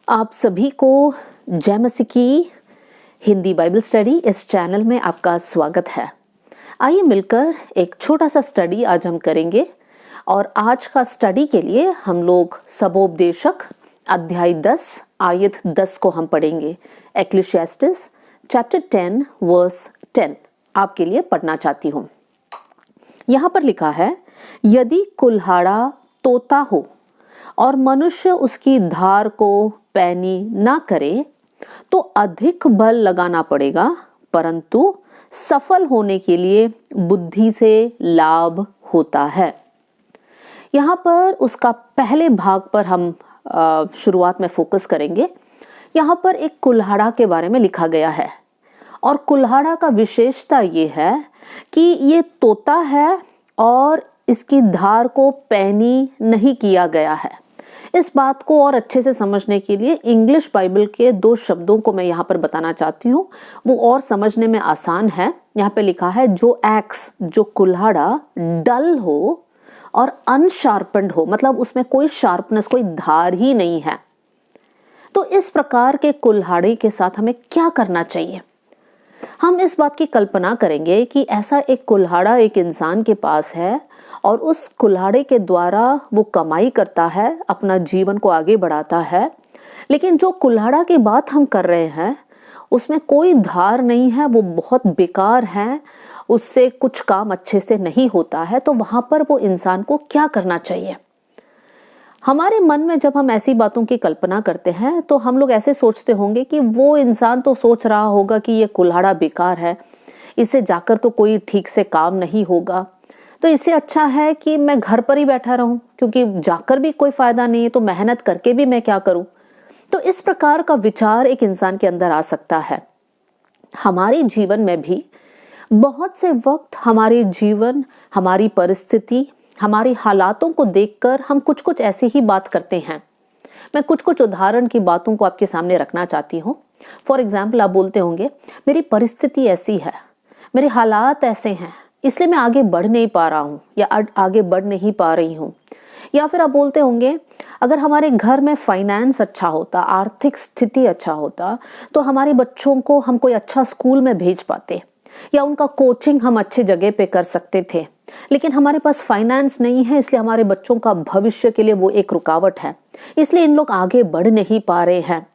आप सभी को जय मसीह की हिंदी बाइबल स्टडी इस चैनल में आपका स्वागत है। आइए मिलकर एक छोटा सा स्टडी आज हम करेंगे और आज का स्टडी के लिए हम लोग सबोपदेशक अध्याय 10 आयत 10 को हम पढ़ेंगे। एक्लेसियास्टिस चैप्टर 10 वर्स 10 आपके लिए पढ़ना चाहती हूँ। यहाँ पर लिखा है, यदि कुल्हाड़ा तोता हो और मनुष्य उसकी धार को पैनी ना करे तो अधिक बल लगाना पड़ेगा, परंतु सफल होने के लिए बुद्धि से लाभ होता है। यहाँ पर उसका पहले भाग पर हम शुरुआत में फोकस करेंगे। यहाँ पर एक कुल्हाड़ा के बारे में लिखा गया है और कुल्हाड़ा का विशेषता ये है कि ये तोता है और इसकी धार को पैनी नहीं किया गया है। इस बात को और अच्छे से समझने के लिए इंग्लिश बाइबल के 2 शब्दों को मैं यहाँ पर बताना चाहती हूँ, वो और समझने में आसान है। यहाँ पे लिखा है, जो एक्स, जो कुल्हाड़ा डल हो और अनशार्पन्ड हो, मतलब उसमें कोई शार्पनेस, कोई धार ही नहीं है। तो इस प्रकार के कुल्हाड़े के साथ हमें क्या करना चाहिए? हम इस बात की कल्पना करेंगे कि ऐसा एक कुल्हाड़ा एक इंसान के पास है और उस कुल्हाड़े के द्वारा वो कमाई करता है, अपना जीवन को आगे बढ़ाता है, लेकिन जो कुल्हाड़ा की बात हम कर रहे हैं उसमें कोई धार नहीं है, वो बहुत बेकार है, उससे कुछ काम अच्छे से नहीं होता है। तो वहां पर वो इंसान को क्या करना चाहिए? हमारे मन में जब हम ऐसी बातों की कल्पना करते हैं तो हम लोग ऐसे सोचते होंगे कि वो इंसान तो सोच रहा होगा कि ये कुल्हाड़ा बेकार है, इसे जाकर तो कोई ठीक से काम नहीं होगा, तो इससे अच्छा है कि मैं घर पर ही बैठा रहूं, क्योंकि जाकर भी कोई फायदा नहीं है, तो मेहनत करके भी मैं क्या करूं। तो इस प्रकार का विचार एक इंसान के अंदर आ सकता है। हमारे जीवन में भी बहुत से वक्त हमारे जीवन, हमारी परिस्थिति, हमारी हालातों को देखकर हम कुछ ऐसी ही बात करते हैं। मैं कुछ उदाहरण की बातों को आपके सामने रखना चाहती हूँ। फॉर एग्जाम्पल, आप बोलते होंगे मेरी परिस्थिति ऐसी है, मेरे हालात ऐसे हैं, इसलिए मैं आगे बढ़ नहीं पा रहा हूँ या आगे बढ़ नहीं पा रही हूँ। या फिर आप बोलते होंगे, अगर हमारे घर में फाइनेंस अच्छा होता, आर्थिक स्थिति अच्छा होता, तो हमारे बच्चों को हम कोई अच्छा स्कूल में भेज पाते या उनका कोचिंग हम अच्छे जगह पे कर सकते थे, लेकिन हमारे पास फाइनेंस नहीं है, इसलिए हमारे बच्चों का भविष्य के लिए वो एक रुकावट है, इसलिए इन लोग आगे बढ़ नहीं पा रहे हैं।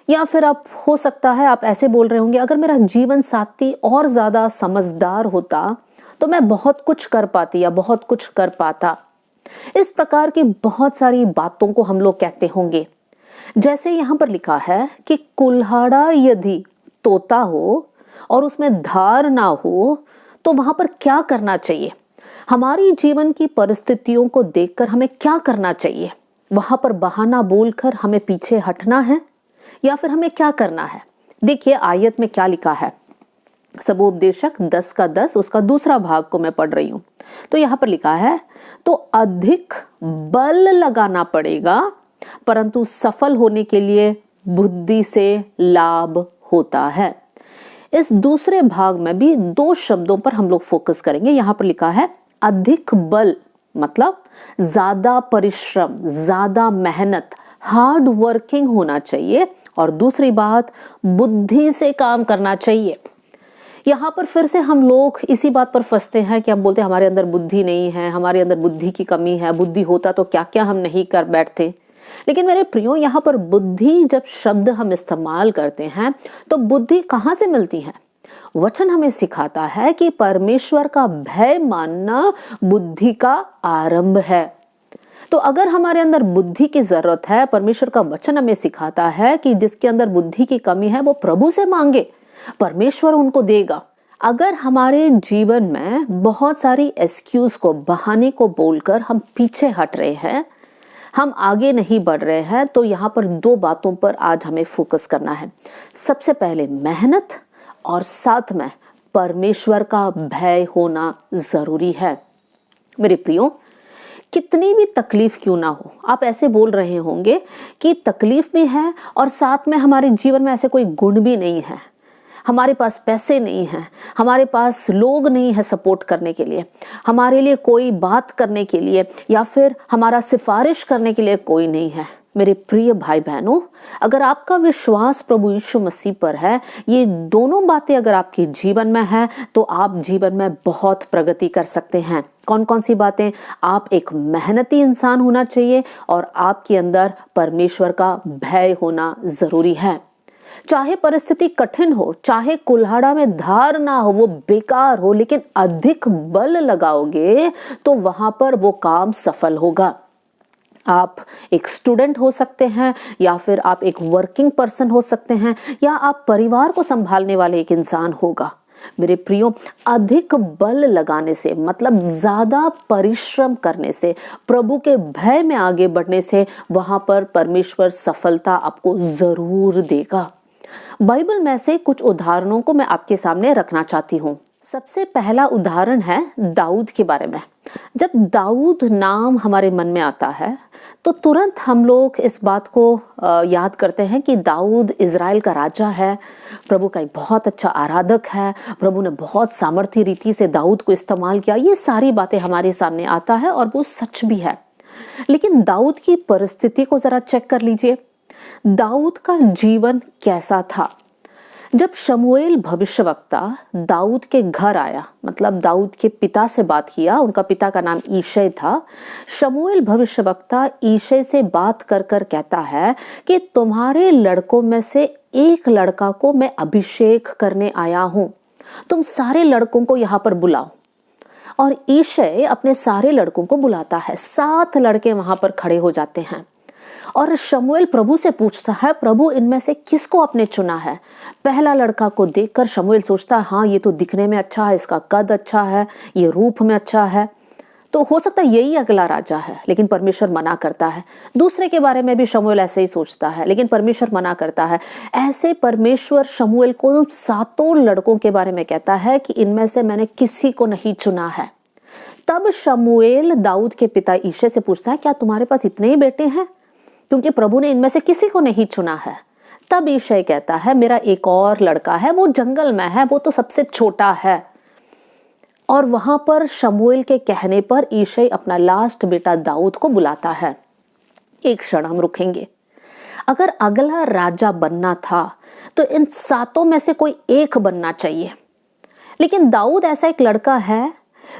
या फिर आप हो सकता है आप ऐसे बोल रहे होंगे, अगर मेरा जीवन साथी और ज्यादा समझदार होता तो मैं बहुत कुछ कर पाती या बहुत कुछ कर पाता। इस प्रकार की बहुत सारी बातों को हम लोग कहते होंगे। जैसे यहाँ पर लिखा है कि कुल्हाड़ा यदि तोता हो और उसमें धार ना हो तो वहां पर क्या करना चाहिए? हमारी जीवन की परिस्थितियों को देखकर हमें क्या करना चाहिए? वहां पर बहाना बोलकर हमें पीछे हटना है या फिर हमें क्या करना है? देखिए आयत में क्या लिखा है। सबोपदेशक 10 का 10 उसका दूसरा भाग को मैं पढ़ रही हूं। तो यहाँ पर लिखा है, तो अधिक बल लगाना पड़ेगा, परंतु सफल होने के लिए बुद्धि से लाभ होता है। इस दूसरे भाग में भी 2 शब्दों पर हम लोग फोकस करेंगे। यहाँ पर लिखा है अधिक बल, मतलब ज्यादा परिश्रम, ज्यादा मेहनत, हार्ड वर्किंग होना चाहिए, और दूसरी बात बुद्धि से काम करना चाहिए। यहाँ पर फिर से हम लोग इसी बात पर फंसते हैं कि हम बोलते हैं हमारे अंदर बुद्धि नहीं है, हमारे अंदर बुद्धि की कमी है, बुद्धि होता तो क्या क्या हम नहीं कर बैठते। लेकिन मेरे प्रियो, यहाँ पर बुद्धि जब शब्द हम इस्तेमाल करते हैं तो बुद्धि कहाँ से मिलती है? वचन हमें सिखाता है कि परमेश्वर का भय मानना बुद्धि का आरंभ है। तो अगर हमारे अंदर बुद्धि की जरूरत है, परमेश्वर का वचन हमें सिखाता है कि जिसके अंदर बुद्धि की कमी है वो प्रभु से मांगे, परमेश्वर उनको देगा। अगर हमारे जीवन में बहुत सारी एक्सक्यूज को, बहाने को बोलकर हम पीछे हट रहे हैं, हम आगे नहीं बढ़ रहे हैं, तो यहाँ पर 2 बातों पर आज हमें फोकस करना है। सबसे पहले मेहनत, और साथ में परमेश्वर का भय होना जरूरी है। मेरे प्रियो, कितनी भी तकलीफ क्यों ना हो, आप ऐसे बोल रहे होंगे कि तकलीफ भी है और साथ में हमारे जीवन में ऐसे कोई गुण भी नहीं है, हमारे पास पैसे नहीं हैं, हमारे पास लोग नहीं है सपोर्ट करने के लिए, हमारे लिए कोई बात करने के लिए या फिर हमारा सिफारिश करने के लिए कोई नहीं है। मेरे प्रिय भाई बहनों, अगर आपका विश्वास प्रभु यीशु मसीह पर है, ये दोनों बातें अगर आपके जीवन में है, तो आप जीवन में बहुत प्रगति कर सकते हैं। कौन कौन सी बातें? आप एक मेहनती इंसान होना चाहिए और आपके अंदर परमेश्वर का भय होना जरूरी है। चाहे परिस्थिति कठिन हो, चाहे कुल्हाड़ा में धार ना हो, वो बेकार हो, लेकिन अधिक बल लगाओगे तो वहां पर वो काम सफल होगा। आप एक स्टूडेंट हो सकते हैं, या फिर आप एक वर्किंग पर्सन हो सकते हैं, या आप परिवार को संभालने वाले एक इंसान होगा। मेरे प्रियो, अधिक बल लगाने से मतलब ज्यादा परिश्रम करने से, प्रभु के भय में आगे बढ़ने से वहां पर परमेश्वर सफलता आपको जरूर देगा। बाइबल में से कुछ उदाहरणों को मैं आपके सामने रखना चाहती हूँ। सबसे पहला उदाहरण है दाऊद के बारे में। जब दाऊद नाम हमारे मन में आता है तो तुरंत हम लोग इस बात को याद करते हैं कि दाऊद इज़राइल का राजा है, प्रभु का एक बहुत अच्छा आराधक है, प्रभु ने बहुत सामर्थ्य रीति से दाऊद को इस्तेमाल किया। ये सारी बातें हमारे सामने आता है और वो सच भी है। लेकिन दाऊद की परिस्थिति को जरा चेक कर लीजिए। दाऊद का जीवन कैसा था? जब शमूएल भविष्यवक्ता दाऊद के घर आया, मतलब दाऊद के पिता से बात किया, उनका पिता का नाम ईशै था। शमूएल भविष्यवक्ता ईशै से बात कर कर कहता है कि तुम्हारे लड़कों में से एक लड़का को मैं अभिषेक करने आया हूं, तुम सारे लड़कों को यहाँ पर बुलाओ। और ईशै अपने सारे लड़कों को बुलाता है। 7 लड़के वहां पर खड़े हो जाते हैं और शमूएल प्रभु से पूछता है, प्रभु इनमें से किसको आपने चुना है? पहला लड़का को देखकर शमूएल सोचता है, हाँ ये तो दिखने में अच्छा है, इसका कद अच्छा है, ये रूप में अच्छा है, तो हो सकता है यही अगला राजा है। लेकिन परमेश्वर मना करता है। दूसरे के बारे में भी शमूएल ऐसे ही सोचता है, लेकिन परमेश्वर मना करता है। ऐसे परमेश्वर शमूएल को 7 लड़कों के बारे में कहता है कि इनमें से मैंने किसी को नहीं चुना है। तब शमूएल दाऊद के पिता ईशै से पूछता है, क्या तुम्हारे पास इतने ही बेटे हैं? क्योंकि प्रभु ने इनमें से किसी को नहीं चुना है। तब ईशै कहता है, मेरा एक और लड़का है, वो जंगल में है, वो तो सबसे छोटा है। और वहां पर शमूएल के कहने पर ईशै अपना लास्ट बेटा दाऊद को बुलाता है। एक क्षण हम रुकेंगे। अगर अगला राजा बनना था तो इन 7 में से कोई एक बनना चाहिए, लेकिन दाऊद ऐसा एक लड़का है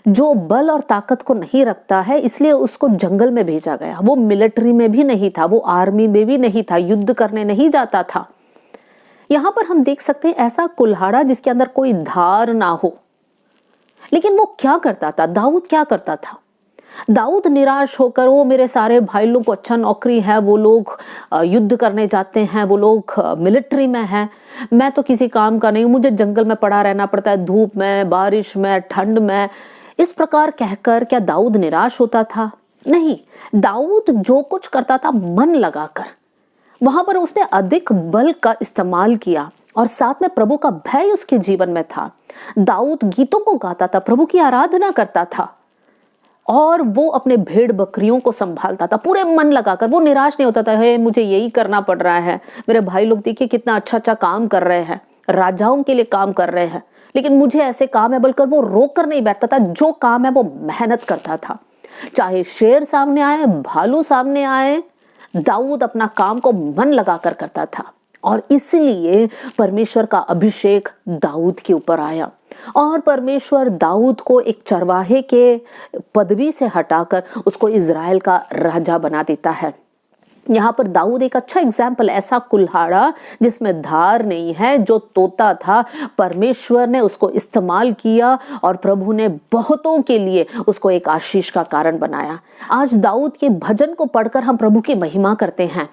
जो बल और ताकत को नहीं रखता है, इसलिए उसको जंगल में भेजा गया। वो मिलिट्री में भी नहीं था, वो आर्मी में भी नहीं था, युद्ध करने नहीं जाता था। यहां पर हम देख सकते हैं ऐसा कुल्हाड़ा जिसके अंदर कोई धार ना हो। लेकिन वो क्या करता था? दाऊद क्या करता था? दाऊद निराश होकर, वो मेरे सारे भाई लोग को अच्छा नौकरी है, वो लोग युद्ध करने जाते हैं, वो लोग मिलिट्री में हैं, मैं तो किसी काम का नहीं हूं, मुझे जंगल में पड़ा रहना पड़ता है, धूप में, बारिश में, ठंड में। इस प्रकार कहकर क्या दाऊद निराश होता था? नहीं, दाऊद जो कुछ करता था मन लगाकर, वहां पर उसने अधिक बल का इस्तेमाल किया और साथ में प्रभु का भय उसके जीवन में था। दाऊद गीतों को गाता था, प्रभु की आराधना करता था और वो अपने भेड़ बकरियों को संभालता था पूरे मन लगाकर। वो निराश नहीं होता था, हे मुझे यही करना पड़ रहा है, मेरे भाई लोग देखिए कितना अच्छा अच्छा काम कर रहे हैं, राजाओं के लिए काम कर रहे हैं, लेकिन मुझे ऐसे काम है, बल्कि वो रोक कर नहीं बैठता था। जो काम है वो मेहनत करता था। चाहे शेर सामने आए, भालू सामने आए, दाऊद अपना काम को मन लगाकर करता था और इसलिए परमेश्वर का अभिषेक दाऊद के ऊपर आया और परमेश्वर दाऊद को एक चरवाहे के पदवी से हटाकर उसको इज़राइल का राजा बना देता है। यहाँ पर दाऊद एक अच्छा एग्जाम्पल, ऐसा कुल्हाड़ा जिसमें धार नहीं है, जो तोता था, परमेश्वर ने उसको इस्तेमाल किया और प्रभु ने बहुतों के लिए उसको एक आशीष का कारण बनाया। आज दाऊद के भजन को पढ़कर हम प्रभु की महिमा करते हैं।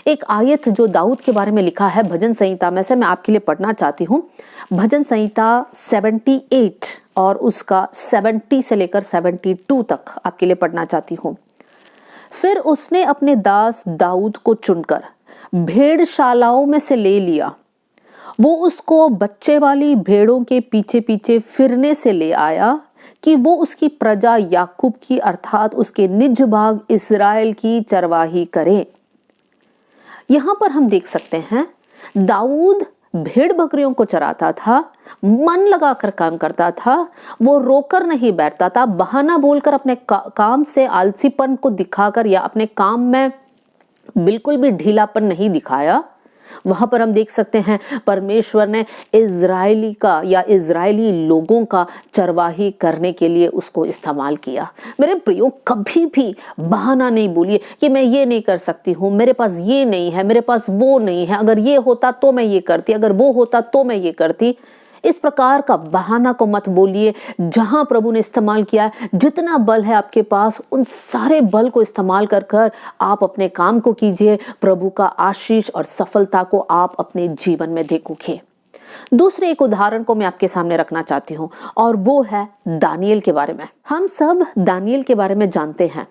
एक आयत जो दाऊद के बारे में लिखा है भजन संहिता में से मैं आपके लिए पढ़ना चाहती हूँ। भजन संहिता 78 और उसका 70 से लेकर 72 तक आपके लिए पढ़ना चाहती हूँ। फिर उसने अपने दास दाऊद को चुनकर भेड़शालाओं में से ले लिया। वो उसको बच्चे वाली भेड़ों के पीछे पीछे फिरने से ले आया कि वो उसकी प्रजा याकूब की अर्थात उसके निज भाग इस्राएल की चरवाही करे। यहां पर हम देख सकते हैं दाऊद भेड़ बकरियों को चराता था, मन लगाकर काम करता था, वो रोकर नहीं बैठता था, बहाना बोलकर अपने काम से आलसीपन को दिखाकर या अपने काम में बिल्कुल भी ढीलापन नहीं दिखाया। वहां पर हम देख सकते हैं परमेश्वर ने इजरायली का या इजरायली लोगों का चरवाही करने के लिए उसको इस्तेमाल किया। मेरे प्रियो, कभी भी बहाना नहीं बोलिए कि मैं ये नहीं कर सकती हूँ, मेरे पास ये नहीं है, मेरे पास वो नहीं है, अगर ये होता तो मैं ये करती, अगर वो होता तो मैं ये करती। इस प्रकार का बहाना को मत बोलिए। जहां प्रभु ने इस्तेमाल किया है, जितना बल है आपके पास, उन सारे बल को इस्तेमाल कर कर आप अपने काम को कीजिए। प्रभु का आशीष और सफलता को आप अपने जीवन में देखोगे। दूसरे एक उदाहरण को मैं आपके सामने रखना चाहती हूँ और वो है दानियल के बारे में। हम सब दानियल के बारे में जानते हैं।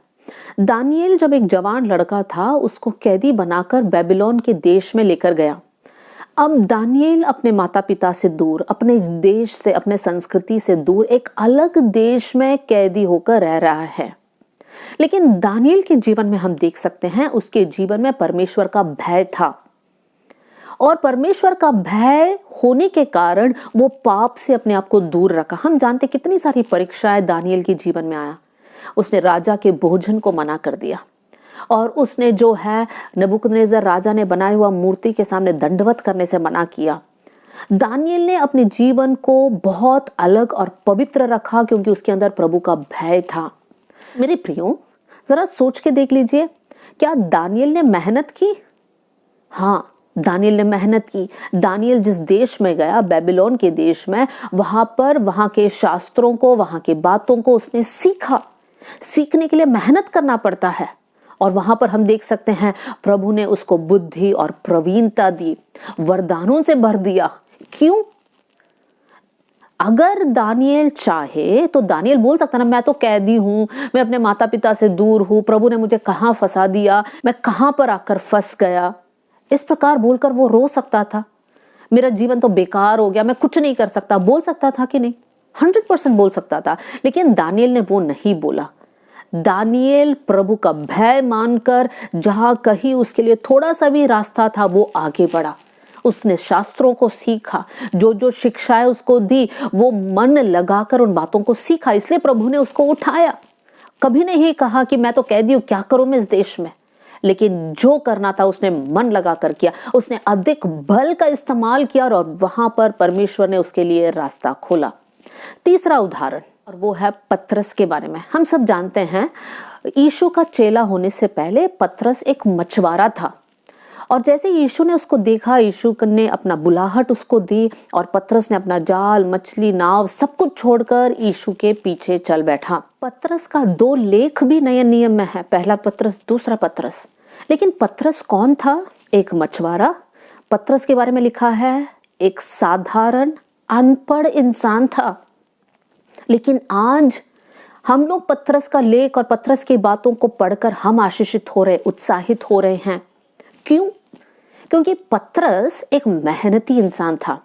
दानियल जब एक जवान लड़का था, उसको कैदी बनाकर बेबीलोन के देश में लेकर गया। अब दानियल अपने माता पिता से दूर, अपने देश से, अपने संस्कृति से दूर एक अलग देश में कैदी होकर रह रहा है। लेकिन दानियल के जीवन में हम देख सकते हैं उसके जीवन में परमेश्वर का भय था और परमेश्वर का भय होने के कारण वो पाप से अपने आप को दूर रखा। हम जानते कितनी सारी परीक्षाएं दानियल के जीवन में आया। उसने राजा के भोजन को मना कर दिया और उसने जो है नबूकदनेस्सर राजा ने बनाई हुआ मूर्ति के सामने दंडवत करने से मना किया। दानियल ने अपने जीवन को बहुत अलग और पवित्र रखा क्योंकि उसके अंदर प्रभु का भय था। मेरे प्रियो, जरा सोच के देख लीजिए, क्या दानियल ने मेहनत की? हाँ, दानियल ने मेहनत की। दानियल जिस देश में गया, बेबीलोन के देश में, वहां पर वहां के शास्त्रों को, वहां की बातों को उसने सीखा। सीखने के लिए मेहनत करना पड़ता है और वहां पर हम देख सकते हैं प्रभु ने उसको बुद्धि और प्रवीणता दी, वरदानों से भर दिया। क्यों? अगर दानियल चाहे तो दानियल बोल सकता ना, मैं तो कैदी हूं, मैं अपने माता पिता से दूर हूं, प्रभु ने मुझे कहां फंसा दिया, मैं कहां पर आकर फंस गया। इस प्रकार बोलकर वो रो सकता था, मेरा जीवन तो बेकार हो गया, मैं कुछ नहीं कर सकता। बोल सकता था कि नहीं? 100% बोल सकता था। लेकिन दानियल ने वो नहीं बोला। दानियल प्रभु का भय मानकर जहां कहीं उसके लिए थोड़ा सा भी रास्ता था, वो आगे बढ़ा। उसने शास्त्रों को सीखा, जो जो शिक्षाएं उसको दी वो मन लगाकर उन बातों को सीखा। इसलिए प्रभु ने उसको उठाया। कभी नहीं कहा कि मैं तो कैदी हूं, क्या करूं मैं इस देश में। लेकिन जो करना था उसने मन लगाकर किया। उसने अधिक बल का इस्तेमाल किया और वहां पर परमेश्वर ने उसके लिए रास्ता खोला। तीसरा उदाहरण, और वो है पतरस के बारे में। हम सब जानते हैं यीशु का चेला होने से पहले पतरस एक मछुआरा था और जैसे यीशु ने उसको देखा, यीशु ने अपना बुलाहट उसको दी और पतरस ने अपना जाल, मछली, नाव सब कुछ छोड़कर यीशु के पीछे चल बैठा। पतरस का 2 लेख भी नए नियम में है, पहला पतरस, दूसरा पतरस। लेकिन पतरस कौन था? एक मछुआरा। पतरस के बारे में लिखा है एक साधारण अनपढ़ इंसान था। लेकिन आज हम लोग पतरस का लेख और पतरस की बातों को पढ़कर हम आशीषित हो रहे, उत्साहित हो रहे हैं। क्यों? क्योंकि पतरस एक मेहनती इंसान था।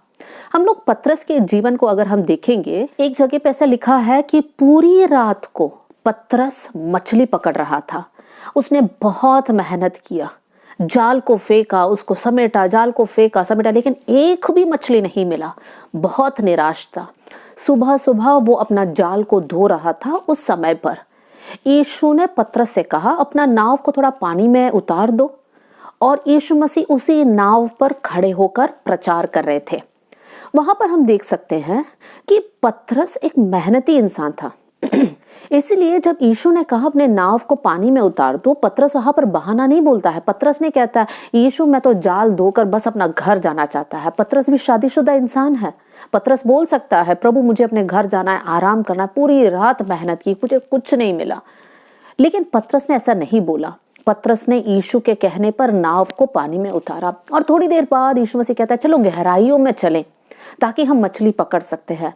हम लोग पतरस के जीवन को अगर हम देखेंगे, एक जगह पे ऐसा लिखा है कि पूरी रात को पतरस मछली पकड़ रहा था। उसने बहुत मेहनत किया, जाल को फेंका, उसको समेटा, जाल को फेंका, समेटा, लेकिन एक भी मछली नहीं मिला। बहुत निराश था। सुबह सुबह वो अपना जाल को धो रहा था। उस समय पर यीशु ने पतरस से कहा, अपना नाव को थोड़ा पानी में उतार दो। और यीशु मसीह उसी नाव पर खड़े होकर प्रचार कर रहे थे। वहां पर हम देख सकते हैं कि पतरस एक मेहनती इंसान था। इसलिए जब यीशु ने कहा अपने नाव को पानी में उतार दो, पतरस वहां पर बहाना नहीं बोलता है। पतरस ने कहता है, यीशु मैं तो जाल धोकर बस अपना घर जाना चाहता है। पतरस भी शादीशुदा इंसान है। पतरस बोल सकता है, प्रभु मुझे अपने घर जाना है, आराम करना है, पूरी रात मेहनत की, मुझे कुछ नहीं मिला। लेकिन पतरस ने ऐसा नहीं बोला। पतरस ने यीशु के कहने पर नाव को पानी में उतारा और थोड़ी देर बाद यीशु मसीह कहता है, चलो गहराइयों में चलें ताकि हम मछली पकड़ सकते हैं।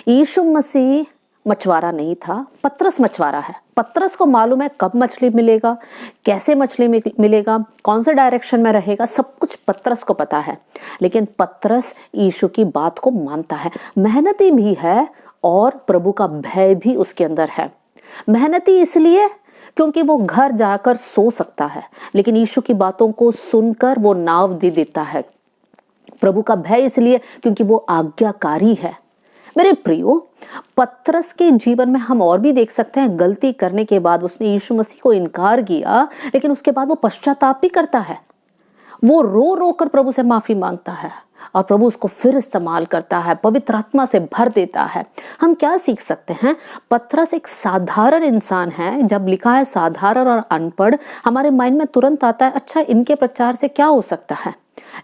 यीशु मसीह मछुआरा नहीं था, पतरस मछुआरा है। पतरस को मालूम है कब मछली मिलेगा, कैसे मछली मिलेगा, कौन से डायरेक्शन में रहेगा, सब कुछ पतरस को पता है। लेकिन पतरस यीशु की बात को मानता है, मेहनती भी है और प्रभु का भय भी उसके अंदर है। मेहनती इसलिए क्योंकि वो घर जाकर सो सकता है, लेकिन यीशु की बातों को सुनकर वो नाव दे देता है। प्रभु का भय इसलिए क्योंकि वो आज्ञाकारी है। मेरे प्रियो, पतरस के जीवन में हम और भी देख सकते हैं, गलती करने के बाद उसने यीशु मसीह को इनकार किया, लेकिन उसके बाद वो पश्चाताप भी करता है। वो रो रो कर प्रभु से माफी मांगता है और प्रभु उसको फिर इस्तेमाल करता है, पवित्र आत्मा से भर देता है। हम क्या सीख सकते हैं? पतरस एक साधारण इंसान है। जब लिखा है साधारण और अनपढ़, हमारे माइंड में तुरंत आता है अच्छा इनके प्रचार से क्या हो सकता है,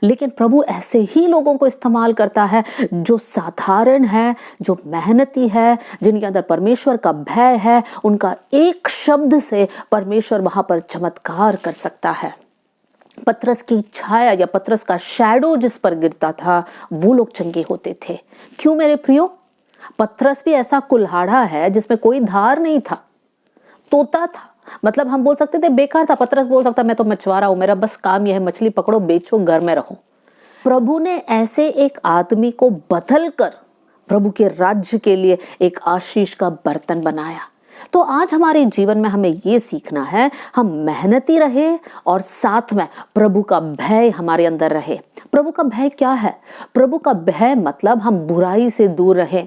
लेकिन प्रभु ऐसे ही लोगों को इस्तेमाल करता है जो साधारण है, जो मेहनती है, जिनके अंदर परमेश्वर का भय है। उनका एक शब्द से परमेश्वर वहां पर चमत्कार कर सकता है। पतरस की छाया या पतरस का शैडो जिस पर गिरता था वो लोग चंगे होते थे। क्यों मेरे प्रियो? पतरस भी ऐसा कुल्हाड़ा है जिसमें कोई धार नहीं था, तोता था। मतलब हम बोल सकते थे बेकार था। पतरस बोल सकता मैं तो मछुआरा हूं, मेरा बस काम यह है मछली पकड़ो, बेचो, घर में रहो। प्रभु ने ऐसे एक आदमी को बदल कर प्रभु के राज्य के लिए एक आशीष का बर्तन बनाया। तो आज हमारे जीवन में हमें ये सीखना है, हम मेहनती रहे और साथ में प्रभु का भय हमारे अंदर रहे। प्रभु का भय क्या है? प्रभु का भय मतलब हम बुराई से दूर रहे।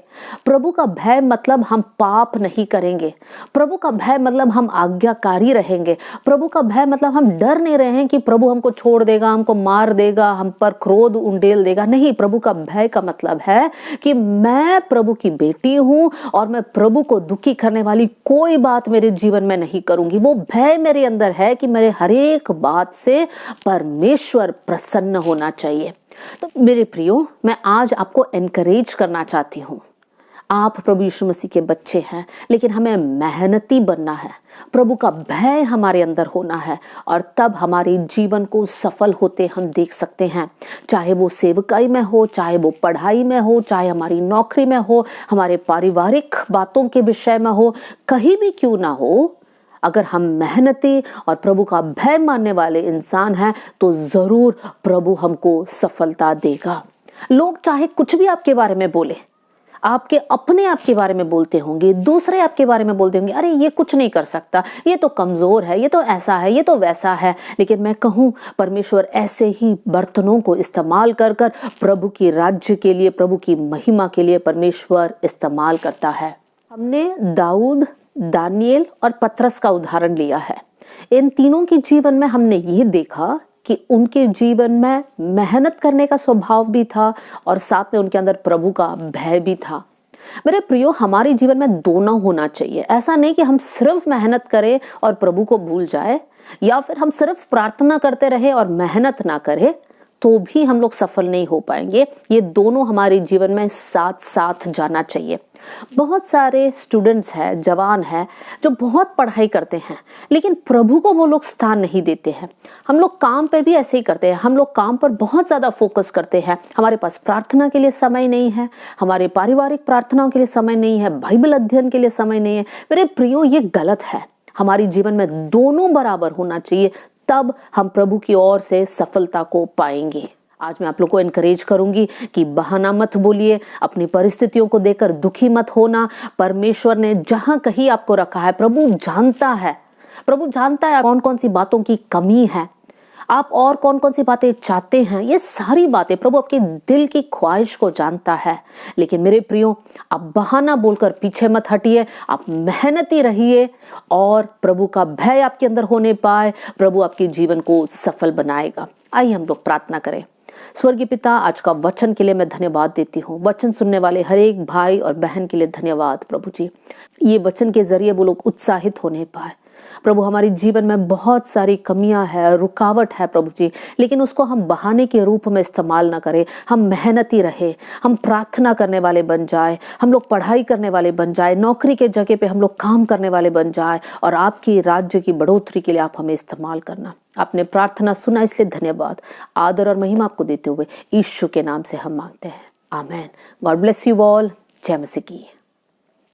प्रभु का भय मतलब हम पाप नहीं करेंगे। प्रभु का भय मतलब हम आज्ञाकारी रहेंगे। प्रभु का भय मतलब हम डर नहीं रहे कि प्रभु हमको छोड़ देगा, हमको मार देगा, हम पर क्रोध उंडेल देगा। नहीं, प्रभु का भय का मतलब है कि मैं प्रभु की बेटी हूं और मैं प्रभु को दुखी करने वाली कोई बात मेरे जीवन में नहीं करूंगी। वो भय मेरे अंदर है कि मेरे हर एक बात से परमेश्वर प्रसन्न होना चाहिए। तो मेरे प्रियो, मैं आज आपको एनकरेज करना चाहती हूं। आप प्रभु यीशु मसीह के बच्चे हैं, लेकिन हमें मेहनती बनना है। प्रभु का भय हमारे अंदर होना है और तब हमारे जीवन को सफल होते हम देख सकते हैं। चाहे वो सेवकाई में हो, चाहे वो पढ़ाई में हो, चाहे हमारी नौकरी में हो, हमारे पारिवारिक बातों के विषय में हो, कहीं भी क्यों ना हो, अगर हम मेहनती और प्रभु का भय मानने वाले इंसान हैं तो जरूर प्रभु हमको सफलता देगा। लोग चाहे कुछ भी आपके बारे में बोले, आपके अपने आप के बारे में बोलते होंगे, दूसरे आपके बारे में बोलते होंगे, अरे ये कुछ नहीं कर सकता, ये तो कमजोर है, ये तो ऐसा है, ये तो वैसा है। लेकिन मैं कहूं, परमेश्वर ऐसे ही बर्तनों को इस्तेमाल कर कर प्रभु की राज्य के लिए, प्रभु की महिमा के लिए परमेश्वर इस्तेमाल करता है। हमने दाऊद, दानियल और पतरस का उदाहरण लिया है। इन तीनों के जीवन में हमने ये देखा कि उनके जीवन में मेहनत करने का स्वभाव भी था और साथ में उनके अंदर प्रभु का भय भी था। मेरे प्रियो, हमारे जीवन में दोनों होना चाहिए। ऐसा नहीं कि हम सिर्फ मेहनत करें और प्रभु को भूल जाए, या फिर हम सिर्फ प्रार्थना करते रहे और मेहनत ना करें तो भी हम लोग सफल नहीं हो पाएंगे। ये दोनों हमारे जीवन में साथ साथ जाना चाहिए। बहुत सारे स्टूडेंट्स हैं, जवान हैं, जो बहुत पढ़ाई करते हैं लेकिन प्रभु को वो लोग स्थान नहीं देते हैं। हम लोग काम पे भी ऐसे ही करते हैं। हम लोग काम पर बहुत ज़्यादा फोकस करते हैं, हमारे पास प्रार्थना के लिए समय नहीं है, हमारे पारिवारिक प्रार्थनाओं के लिए समय नहीं है, बाइबल अध्ययन के लिए समय नहीं है। मेरे प्रियो, ये गलत है। हमारे जीवन में दोनों बराबर होना चाहिए, तब हम प्रभु की ओर से सफलता को पाएंगे। आज मैं आप लोग को एनकरेज करूंगी कि बहाना मत बोलिए, अपनी परिस्थितियों को देखकर दुखी मत होना। परमेश्वर ने जहां कहीं आपको रखा है, प्रभु जानता है। प्रभु जानता है कौन कौन सी बातों की कमी है, आप और कौन कौन सी बातें चाहते हैं। ये सारी बातें प्रभु आपके दिल की ख्वाहिश को जानता है। लेकिन मेरे प्रियो, आप बहाना बोलकर पीछे मत हटिए, आप मेहनती रहिए और प्रभु का भय आपके अंदर होने पाए, प्रभु आपके जीवन को सफल बनाएगा। आइए हम लोग प्रार्थना करें। स्वर्गीय पिता, आज का वचन के लिए मैं धन्यवाद देती हूँ। वचन सुनने वाले हर एक भाई और बहन के लिए धन्यवाद प्रभु जी। ये वचन के जरिए वो लोग उत्साहित होने पाए। प्रभु, हमारे जीवन में बहुत सारी कमियां है, रुकावट है प्रभु जी, लेकिन उसको हम बहाने के रूप में इस्तेमाल ना करें। हम मेहनती रहे, हम प्रार्थना करने वाले बन जाए, हम लोग पढ़ाई करने वाले बन जाए, नौकरी के जगह पे हम लोग काम करने वाले बन जाए और आपकी राज्य की बढ़ोतरी के लिए आप हमें इस्तेमाल करना। आपने प्रार्थना सुना, इसलिए धन्यवाद। आदर और महिमा आपको देते हुए यीशु के नाम से हम मांगते हैं, amen. God bless you all. जय मसीह की।